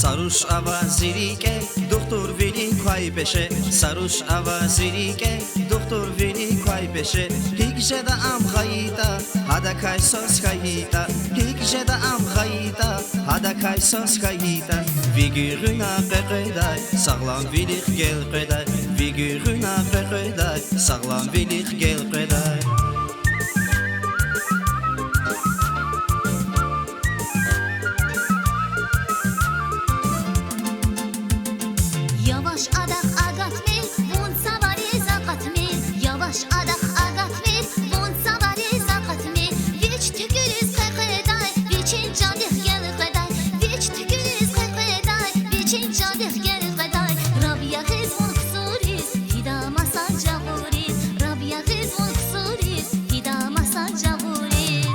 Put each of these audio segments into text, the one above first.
Saruş avazirike doktor veli koy peşe Saruş avazirike doktor veli koy peşe Hikje da am khayita hada kay sos khayita Hikje da am khayita hada kay sos khayita Figürüna qeqeday sağlam vilik gel qeday Figürüna qeqeday sağlam vilik gel qeday Yavaş adak agat mi, bun savari zakat mi? Yavaş adak agat mi, bun savari zakat mi? Viç tükürüz qeqeday, viçin cadih gel qeday Viç tükürüz qeqeday, viçin cadih gel qeday Rabia qizmun qsuriz, hida masa cavuriz Rabia qizmun qsuriz, hida masa cavuriz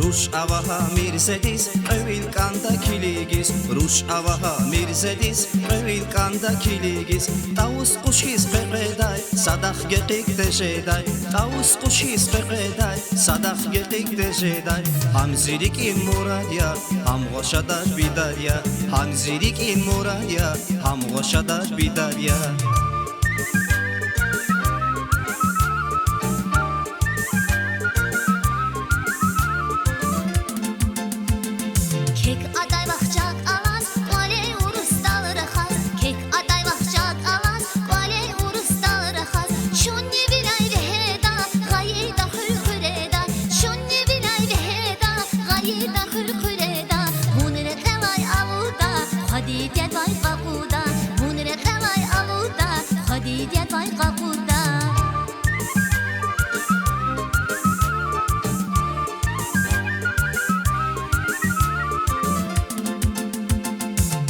Ruş avaha mirzediz, evil kanda kiligiz Ruş avaha mirzediz, evil kanda kiligiz Tavus kuşiz qeqeday, sadak geqik dejeday Tavus kuşiz qeqeday, sadak geqik dejeday Hamzilik in muradya, ham qoşada bidarya Hamzilik in muradya, ham qoşada bidarya Kek aday bakacak alas, vale urus dalır xaz Kek aday bakacak alas, vale urus dalır xaz Şunni bilay veheda, gayida hürhüreda Şunni bilay veheda, gayida hürhüreda Munire qelay aluda, hadidiyat vay qaquda Munire qelay aluda, hadidiyat vay qaquda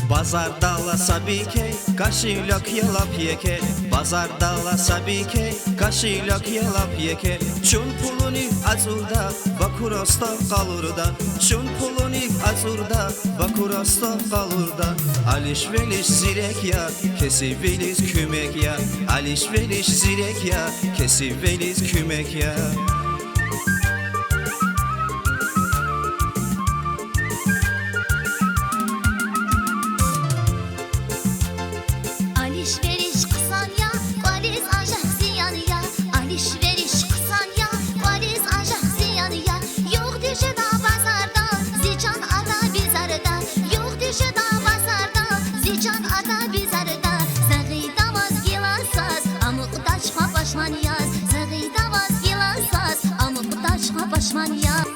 Bazarda la sabike, kaşilok yalap yeke Bazarda la sabike, kaşilok yalap yeke Çun puluni azurda, bakurosta kalurda Çun puluni azurda, bakurosta kalurda Aliş veliş zirek ya, kesi veliz kümek ya Aliş veliş zirek ya, kesi veliz kümek ya Alışveriş kısan ya, valiz ancak ziyan ya Alışveriş kısan ya, valiz ancak ziyan ya Yok düşe da bazarda, zican ada bizarda Yok düşe da bazarda, zican ada bizarda Zagıda vazgilansaz, amıqda çıkma başman yaz Zagıda vazgilansaz, amıqda çıkma başman yaz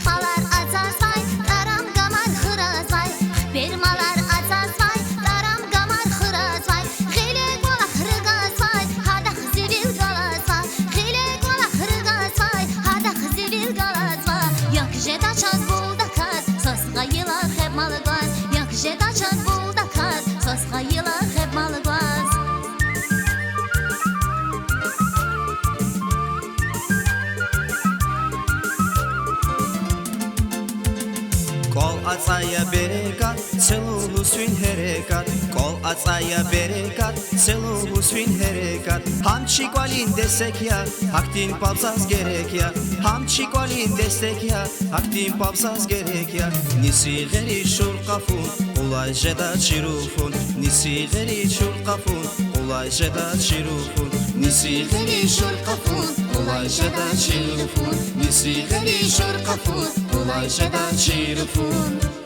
Malar azaz vay, daram gamar xıraz vay Bermalar azaz vay, daram gamar xıraz vay Xile qolaq rıqaz vay, hadaq zivil qalaz vay Xile qolaq rıqaz vay, hadaq zivil qalaz vay Yak jeda çaz bulda kaz, sosqa yıla xeb malı qaz Yak jeda çaz bulda kaz, sosqa yıla xeb malı qaz Kol ataya berekat, celulu swin herekat Kol ataya berekat, celulu swin herekat Hamçi kolin desek ya, haktin papsaz gerek ya Hamçi kolin desek ya, haktin papsaz gerek ya Nisi geri şur kafun, ulay jeda çirufun Nisi geri şur kafun, ulay jeda çirufun Nisi geri şur kafun, ulay jeda çirufun Nisi geri şur kafun, ulay jeda çirufun